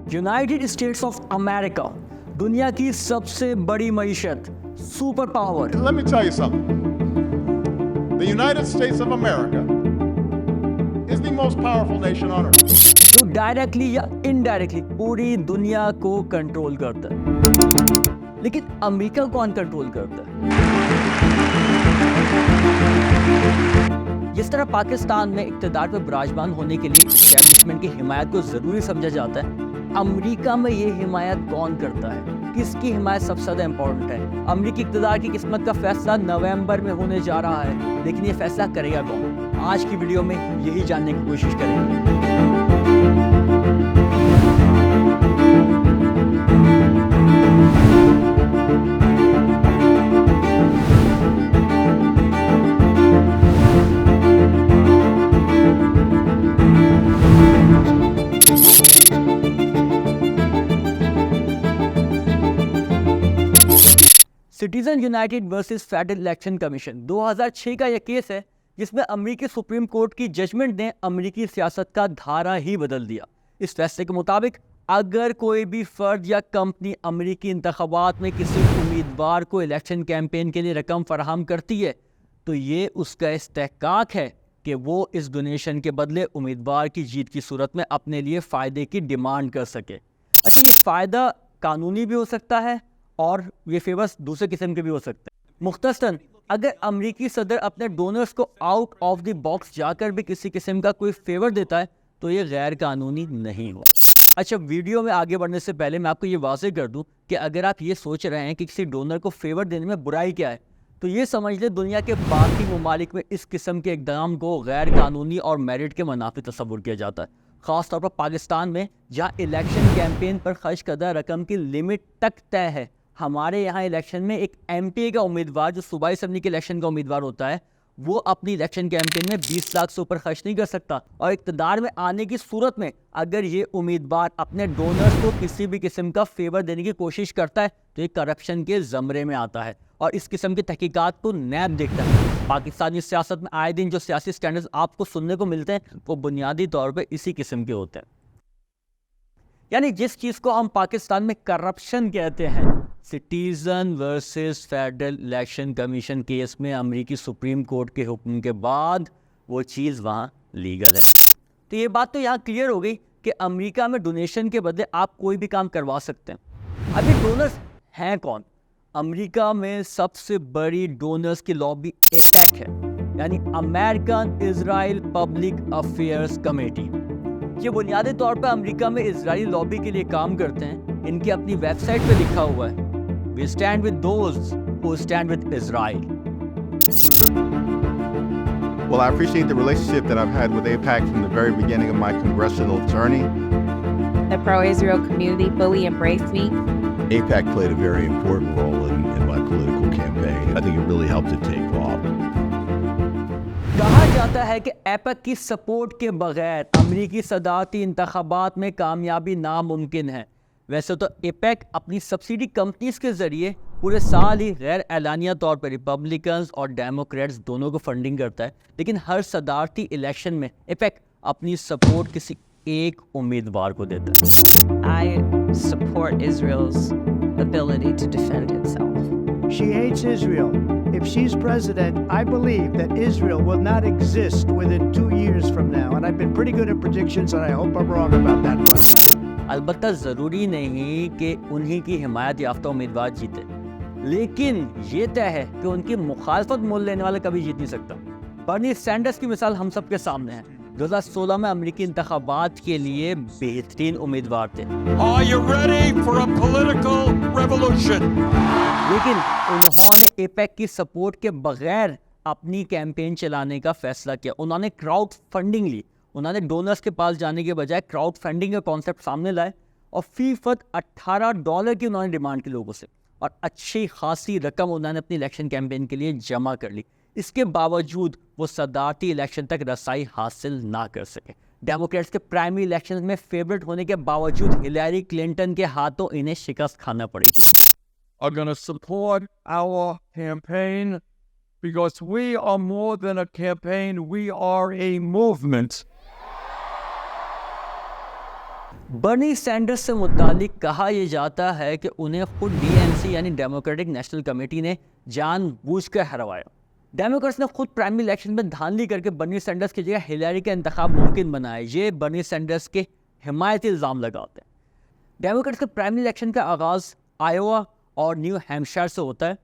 United states of America दुनिया की सबसे बड़ी मईशत, super power. Let me tell you something. The United States of America is the most powerful nation on earth. जो directly या indirectly पूरी दुनिया को कंट्रोल करता है। लेकिन अमेरिका कौन कंट्रोल करता है? जिस तरह पाकिस्तान में इक़्तिदार पर विराजमान होने के लिए एस्टेब्लिशमेंट की हिमायत को जरूरी समझा जाता है, अमेरिका में ये हिमायत कौन करता है? किसकी हिमायत सबसे ज्यादा इंपॉर्टेंट है? अमेरिकी इक़्तिदार की किस्मत का फैसला नवंबर में होने जा रहा है, लेकिन ये फैसला करेगा कौन? आज की वीडियो में यही जानने की कोशिश करेंगे। Citizen United versus federal election commission 2006 का यह केस है जिसमें अमेरिकी सुप्रीम कोर्ट की जजमेंट ने अमेरिकी सियासत का धारा ही बदल दिया। इस फैसले के मुताबिक अगर कोई भी फर्द या कंपनी अमेरिकी इंतखाबात में किसी उम्मीदवार को इलेक्शन कैंपेन के लिए रकम फराहम करती है तो ये उसका इस्तेहकाक है कि वो इस डोनेशन के बदले उम्मीदवार की जीत की सूरत में अपने लिए फ़ायदे की डिमांड कर सके। अच्छा, ये फ़ायदा कानूनी भी हो सकता है और ये फेवर्स दूसरे किस्म के भी हो सकते हैं। मुख्तसरन अगर अमेरिकी सदर अपने डोनर्स को आउट ऑफ द बॉक्स जाकर भी किसी किस्म का कोई फेवर देता है तो ये गैर कानूनी नहीं हो। अच्छा, वीडियो में आगे बढ़ने से पहले मैं आपको ये वाज़ेह कर दूं कि अगर आप ये सोच रहे हैं कि किसी डोनर को फेवर देने में बुराई क्या है, तो ये समझ ले दुनिया के बाकी ममालिक में इस किस्म के इक़दाम को गैर कानूनी और मेरिट के मुनाफी तस्वुर किया जाता है। ख़ास तौर पर पाकिस्तान में जहाँ इलेक्शन कैंपेन पर खर्च करदा रकम की लिमिट तक तय है। हमारे यहाँ इलेक्शन में एक एमपी का उम्मीदवार जो सूबाई असम्बली के इलेक्शन का उम्मीदवार होता है वो अपनी इलेक्शन कैंपेन में 20 लाख से ऊपर खर्च नहीं कर सकता, और इक़्तिदार में आने की सूरत में अगर ये उम्मीदवार अपने डोनर्स को किसी भी किस्म का फेवर देने की कोशिश करता है तो ये करप्शन के ज़मरे में आता है और इस किस्म की तहकीकात को नैब देखता है। पाकिस्तानी सियासत में आए दिन जो सियासी स्टैंडर्ड्स आपको सुनने को मिलते हैं वो बुनियादी तौर पर इसी किस्म के होते हैं। यानी जिस चीज़ को हम पाकिस्तान में करप्शन कहते हैं, citizen versus federal election commission case में अमेरिकी सुप्रीम कोर्ट के हुक्म के बाद वो चीज़ वहाँ लीगल है। तो ये बात तो यहाँ क्लियर हो गई कि अमेरिका में डोनेशन के बदले आप कोई भी काम करवा सकते हैं। अभी डोनर्स हैं कौन? अमेरिका में सबसे बड़ी डोनर्स की लॉबी एपेक है, यानी American Israel public affairs committee. ये बुनियादी तौर पर अमेरिका में इजरायली लॉबी के लिए काम करते हैं। इनकी अपनी वेबसाइट पे लिखा हुआ है, We stand with those who stand with Israel. Well, I appreciate the relationship that I've had with AIPAC from the very beginning of my congressional journey. The pro-Israel community fully embraced me. AIPAC played a very important role in my political campaign. I think it really helped it take off. कहा जाता है कि APEC की support के बगैर अमेरिकी सदारती इंतखाबात में कामयाबी नामुमकिन है। वैसे तो एपेक अपनी सब्सिडी कंपनीज के जरिए पूरे साल ही गैर एलानिया तौर पर रिपब्लिकन्स और डेमोक्रेट्स दोनों को फंडिंग करता है, लेकिन हर सदारती इलेक्शन में एपेक अपनी सपोर्ट किसी एक उम्मीदवार को देता है। I support Israel's ability to defend itself. She hates Israel. If she's president, I believe that Israel will not exist within 2 years from now. And I've been pretty good at predictions, and I hope I'm wrong about that one. अलबत्ता ज़रूरी नहीं कि उन्हीं की हिमायत याफ्ता उम्मीदवार जीते, लेकिन ये तय है कि उनकी मुखालफत मोल लेने वाला कभी जीत नहीं सकता। बर्नी सैंडर्स की मिसाल हम सबके सामने है। 2016 में अमेरिकी इंतखाबात के लिए बेहतरीन उम्मीदवार थे। Are you ready for a political revolution? लेकिन उन्होंने एपेक की सपोर्ट के बगैर अपनी कैंपेन चलाने का फैसला किया। उन्होंने क्राउड फंडिंग ली। उन्होंने डोनर्स के पास जाने के बजाय क्राउड फंडिंग का कॉन्सेप्ट सामने लाए और फीसद $18 की उन्होंने डिमांड की लोगों से, और अच्छी खासी रकम उन्होंने अपनी इलेक्शन कैंपेन के लिए जमा कर ली। इसके बावजूद वो सदारती इलेक्शन तक रसाई हासिल ना कर सके। डेमोक्रेट्स के प्राइमरी इलेक्शन में फेवरेट होने के बावजूद हिलरी क्लिंटन के हाथों इन्हें शिकस्त खाना पड़ी थी। Are going to support our campaign because we are more than a campaign, we are a movement. Bernie Sanders से मुतालिक कहा यह जाता है कि उन्हें खुद DNC यानी डेमोक्रेटिक नेशनल कमेटी ने जानबूझकर हरवाया। डेमोक्रेट्स ने खुद प्राइमरी इलेक्शन में धांधली करके बर्नी सैंडर्स की जगह हिलरी का इंतखाब मुमकिन बनाया। ये बर्नी सैंडर्स के हिमायती इल्ज़ाम लगाते हैं। डेमोक्रेट्स के प्राइमरी इलेक्शन का आगाज़ आयोवा और न्यू हैम्पशायर से होता है।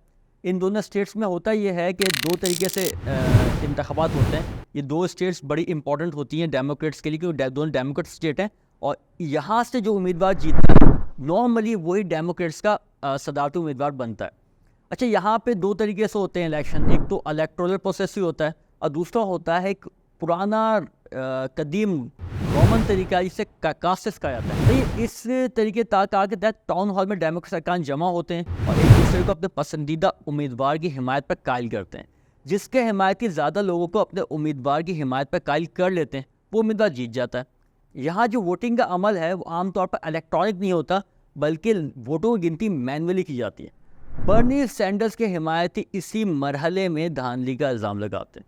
इन दोनों स्टेट्स में होता यह है कि दो तरीके से इंतखाबात होते हैं। ये दो स्टेट्स बड़ी इंपॉर्टेंट होती हैं डेमोक्रेट्स के लिए, क्योंकि दोनों डेमोक्रेट स्टेट हैं और यहाँ से जो उम्मीदवार जीतता है नॉर्मली वही डेमोक्रेट्स का सदारती उम्मीदवार बनता है। अच्छा, यहाँ पे दो तरीके से होते हैं इलेक्शन। एक तो इलेक्टोरल प्रोसेस ही होता है और दूसरा होता है एक पुराना कदीम रोमन तरीका जिसे कास्टिस कहा जाता है। तो इस तरीके के तहत टाउन हॉल में डेमोक्रेट अरकान जमा होते हैं और एक दूसरे को अपने पसंदीदा उम्मीदवार की हिमायत पर कायल करते हैं। जिसके हिमायती ज़्यादा लोगों को अपने उम्मीदवार की हिमायत पर कायल कर लेते हैं वो उम्मीदवार जीत जाता है। यहाँ जो वोटिंग का अमल है वो आमतौर पर इलेक्ट्रॉनिक नहीं होता बल्कि वोटों की गिनती मैनुअली की जाती है। बर्नी सैंडर्स के हिमायती इसी मरहले में धांधली का इल्ज़ाम लगाते हैं।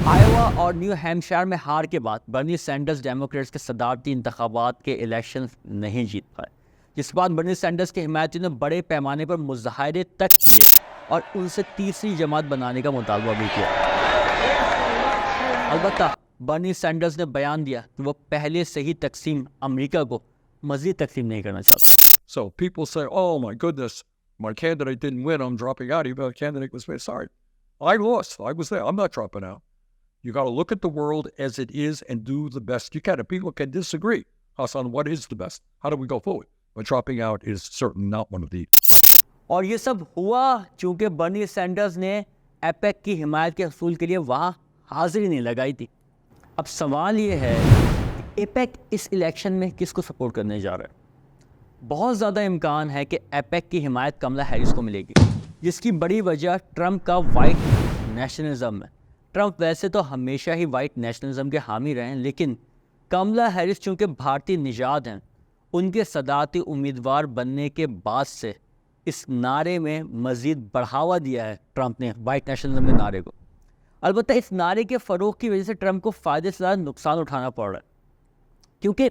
आयोवा और न्यू हैम्पशायर में हार के बाद बर्नी सैंडर्स डेमोक्रेट्स के सदारती इंतखाबात के इलेक्शन नहीं जीत पाए, जिसके बाद बर्नी सैंडर्स के हिमायतियों ने बड़े पैमाने पर मुजाहरे तक किए और उनसे तीसरी जमात बनाने का मुतालबा भी किया। अलबत्ता बर्नी सैंडर्स ने बयान दिया कि वो पहले से ही तकसीम अमेरिका को मज़ीद तकसीम नहीं करना चाहते। So people say, oh my goodness, my candidate didn't win, I'm dropping out. Even though the candidate was sorry. I lost. I was there. I'm not dropping out. You got to look at the world as it is and do the best you can. And people can disagree, Hassan, what is the best? How do we go forward? But dropping out is certainly not one of these. और ये सब हुआ चूँकि Bernie Sanders ने APEC की हिमायत के हसूल के लिए वहाँ हाजिरी नहीं लगाई थी। अब सवाल ये है कि एपेक इस इलेक्शन में किसको सपोर्ट करने जा रहा है। बहुत ज़्यादा इम्कान है कि एपेक की हिमायत कमला हैरिस को मिलेगी, जिसकी बड़ी वजह ट्रंप का वाइट नेशनलिज्म है। ट्रंप वैसे तो हमेशा ही वाइट नेशनलिज्म के हामी रहे हैं, लेकिन कमला हैरिस चूँकि भारतीय निजात हैं, उनके सदारती उम्मीदवार बनने के बाद से इस नारे में मज़ीद बढ़ावा दिया है ट्रंप ने वाइट नेशनलिज्म के नारे को। अलबत्ता इस नारे के फ़रोग़ की वजह से ट्रंप को फ़ायदे से ज़्यादा नुकसान उठाना पड़ रहा है, क्योंकि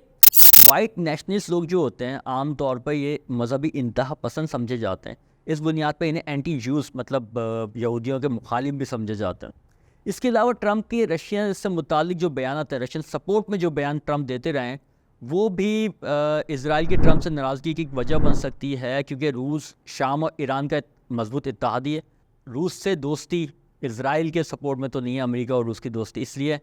वाइट नेशनलिस्ट लोग जो होते हैं आम तौर पर ये मजहबी इंतहा पसंद समझे जाते हैं। इस बुनियाद पर इन्हें एंटी जूस मतलब यहूदियों के मुखालिफ भी समझे जाते हैं। इसके अलावा ट्रंप के रशियन से मुतालिक जो बयान है, रशियन सपोर्ट में जो बयान ट्रंप देते रहे हैं, वो भी इजराइल के ट्रंप से नाराज़गी की वजह बन सकती है, क्योंकि रूस, शाम और ईरान का मजबूत इत्तेहादी है। रूस से दोस्ती इजराइल के सपोर्ट में तो नहीं है, अमेरिका और रूस की दोस्ती। इसलिए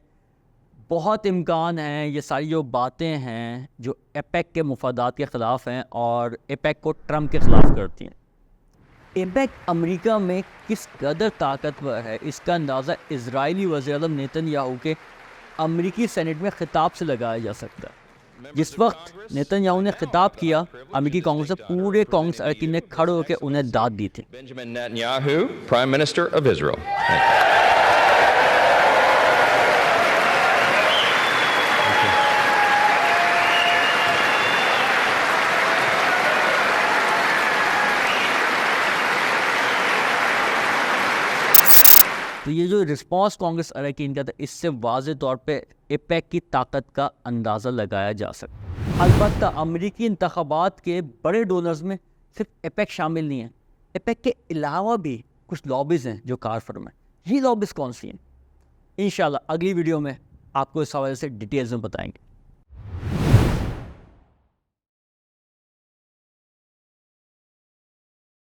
बहुत इम्कान है ये सारी जो बातें हैं जो एपेक के मुफादात के ख़िलाफ़ हैं और एपेक को ट्रंप के ख़िलाफ़ करती हैं। एपेक अमेरिका में किस कदर ताकतवर है इसका अंदाज़ा इजरायली वज़ीर-ए-आज़म नेतन्याहू के अमेरिकी सेनेट में खिताब से लगाया जा सकता है। जिस वक्त नेतन्याहू ने खिताब किया, अमेरिकी कांग्रेस से पूरे कांग्रेस अरकान ने खड़े होकर उन्हें दाद दी थी। Benjamin Netanyahu, Prime Minister of Israel. तो ये जो रिस्पांस कांग्रेस अरकान का था, इससे वाज़े तौर पे एपेक की ताकत का अंदाज़ा लगाया जा सकता है। अलबत्ता अमेरिकी इंतखाबात के बड़े डोनर्स में सिर्फ एपेक शामिल नहीं है, एपेक के अलावा भी कुछ लॉबीज़ हैं जो कार फर्म हैं। ये लॉबीज़ कौन सी हैं, इंशाल्लाह अगली वीडियो में आपको इस हवाले से डिटेल्स में बताएंगे।